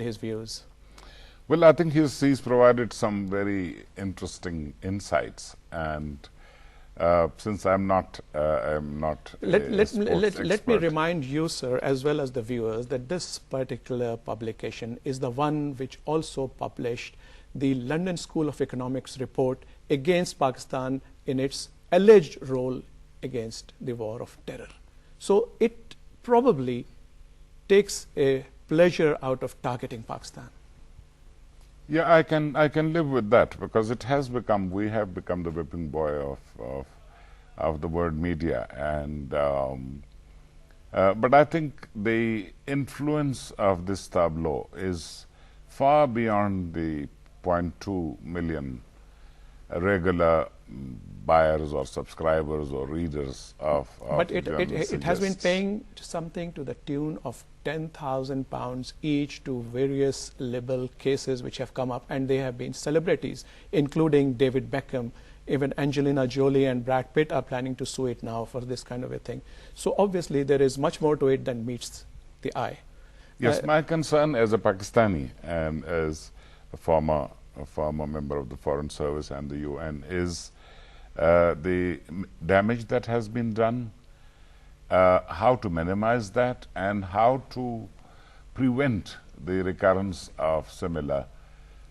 his views. Well, I think he's provided some very interesting insights, and since I'm not a sports Let me expert. remind you, sir, as well as the viewers, that this particular publication is the one which also published the London School of Economics report against Pakistan in its alleged role against the war of terror. So it probably takes a pleasure out of targeting Pakistan. Yeah, I can live with that, because it has become, we have become the whipping boy of the world media, and but I think the influence of this tableau is far beyond the 0.2 million regular buyers or subscribers or readers of But it has been suggests. paying something to the tune of £10,000 each to various libel cases which have come up, and they have been celebrities, including David Beckham. Even Angelina Jolie and Brad Pitt are planning to sue it now for this kind of a thing. So obviously there is much more to it than meets the eye. Yes, my concern as a Pakistani and as a former member of the Foreign Service and the UN is the damage that has been done, how to minimize that, and how to prevent the recurrence of similar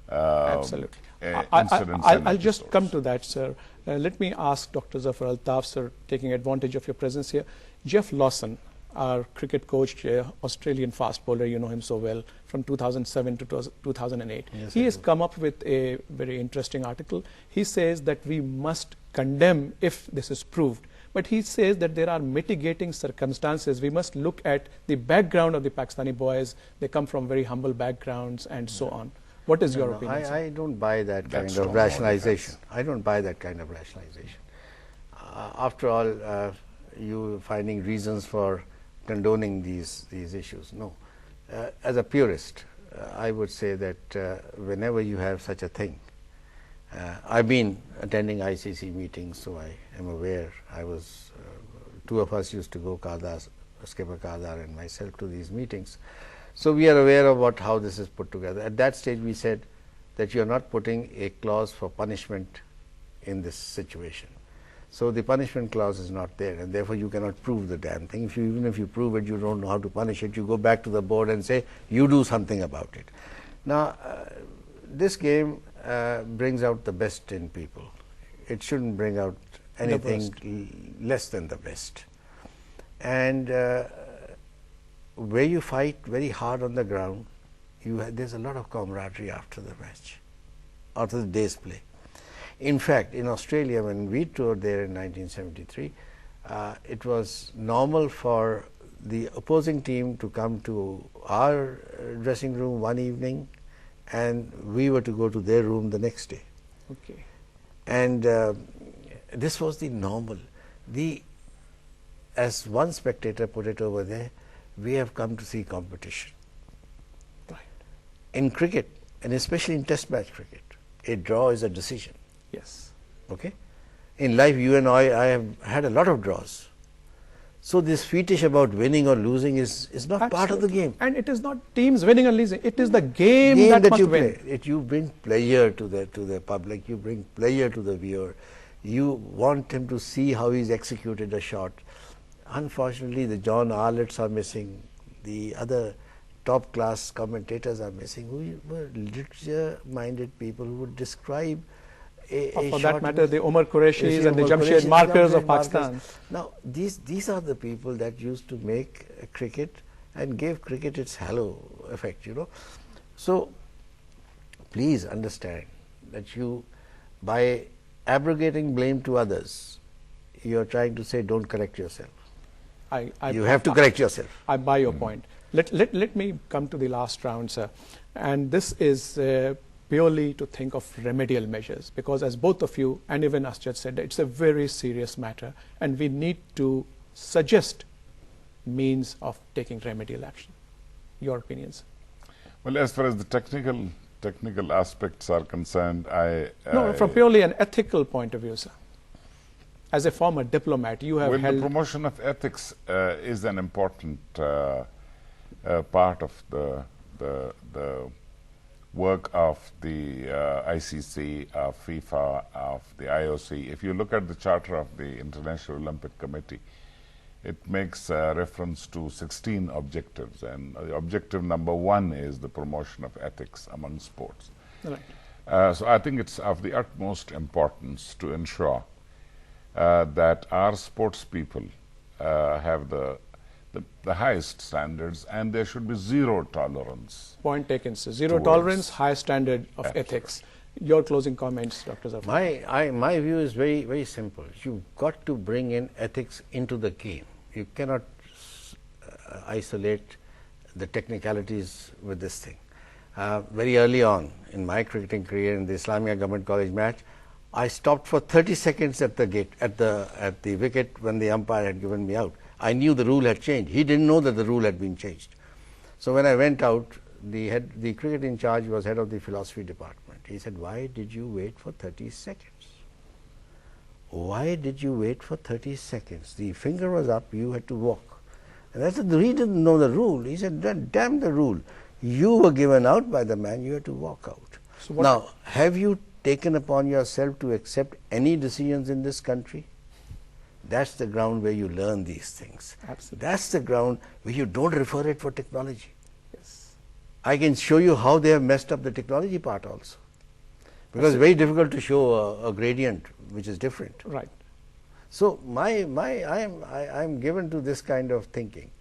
Absolutely. incidents. I'll just come to that, sir. Let me ask Dr. Zafar Altaf, sir, taking advantage of your presence here. Jeff Lawson, our cricket coach, Australian fast bowler, you know him so well, from 2007 to 2008. Yes, he has come up with a very interesting article. He says that we must condemn if this is proved. But he says that there are mitigating circumstances. We must look at the background of the Pakistani boys. They come from very humble backgrounds and so on. What is your opinion, sir? I don't buy that kind That's of strong rationalization. defense. I don't buy that kind of rationalization. After all, you finding reasons for condoning these issues. No. As a purist, I would say that whenever you have such a thing, I've been attending ICC meetings, so I am aware. I was, two of us used to go, Skipper Kadar and myself, to these meetings. So we are aware of how this is put together. At that stage we said that you are not putting a clause for punishment in this situation. So the punishment clause is not there, and therefore you cannot prove the damn thing. Even if you prove it, you don't know how to punish it. You go back to the board and say, you do something about it. Now, this game brings out the best in people. It shouldn't bring out anything less than the best. And where you fight very hard on the ground, there's a lot of camaraderie after the match, after the day's play. In fact, in Australia, when we toured there in 1973, it was normal for the opposing team to come to our dressing room one evening, and we were to go to their room the next day. Okay. And this was the normal. As one spectator put it over there, we have come to see competition. Right. In cricket, and especially in test match cricket, a draw is a decision. Yes. Okay. In life, you and I have had a lot of draws. So this fetish about winning or losing is not part of the game. And it is not teams winning or losing. It is the game that must you win. play. You bring pleasure to the public. You bring pleasure to the viewer. You want him to see how he's executed a shot. Unfortunately, the John Arletts are missing. The other top class commentators are missing, who were literature-minded people who would describe for that matter, the Omar Qureishis and the Jamshed Markers of Pakistan. Now, these are the people that used to make cricket and gave cricket its halo effect, you know. So, please understand that you, by abrogating blame to others, you are trying to say don't correct yourself. You have to correct yourself. I buy your point. Let me come to the last round, sir. And this is purely to think of remedial measures, because as both of you and even Asjad said, it's a very serious matter and we need to suggest means of taking remedial action. Your opinions? Well, as far as the technical aspects are concerned, no, from purely an ethical point of view, sir. As a former diplomat, you have held... the promotion of ethics is an important part of the the work of the ICC, of FIFA, of the IOC. If you look at the charter of the International Olympic Committee, it makes reference to 16 objectives, and objective number 1 is the promotion of ethics among sports. Right. So I think it's of the utmost importance to ensure that our sports people have the highest standards, and there should be zero tolerance. Point taken, sir. Zero tolerance, high standard of ethics. Your closing comments, Dr. Zafar. My view is very, very simple. You've got to bring in ethics into the game. You cannot isolate the technicalities with this thing. Very early on in my cricketing career in the Islamia Government College match, I stopped for 30 seconds at the gate, at the wicket when the umpire had given me out. I knew the rule had changed. He didn't know that the rule had been changed. So when I went out, the cricket in charge was head of the philosophy department. He said, "Why did you wait for 30 seconds? Why did you wait for 30 seconds? The finger was up, you had to walk." And I said, "He didn't know the rule." He said, "Damn the rule. You were given out by the man, you had to walk out." So now, have you taken upon yourself to accept any decisions in this country? That's the ground where you learn these things. Absolutely. That's the ground where you don't refer it for technology. Yes. I can show you how they have messed up the technology part also. Because it's very difficult to show a gradient which is different. Right. So I'm given to this kind of thinking.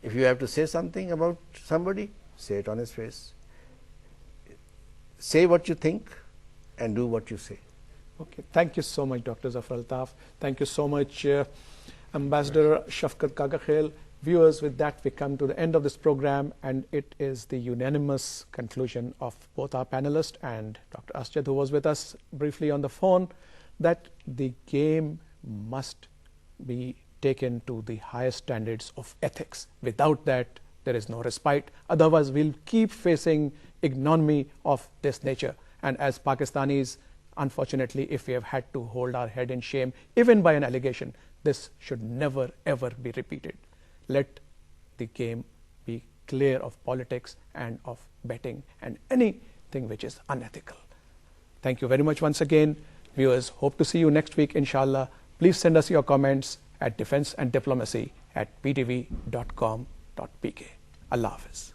If you have to say something about somebody, say it on his face. Say what you think and do what you say. Okay. Thank you so much, Dr. Zafar Altaf. Thank you so much, Ambassador Shafkat Kagakhel. Viewers, with that we come to the end of this program, and it is the unanimous conclusion of both our panelists and Dr. Asjad, who was with us briefly on the phone, that the game must be taken to the highest standards of ethics. Without that, there is no respite. Otherwise, we'll keep facing ignominy of this nature. And as Pakistanis, unfortunately, if we have had to hold our head in shame, even by an allegation, this should never ever be repeated. Let the game be clear of politics and of betting and anything which is unethical. Thank you very much once again. Viewers, hope to see you next week, inshallah. Please send us your comments at defenseanddiplomacy@ptv.com.pk. Allah Hafiz.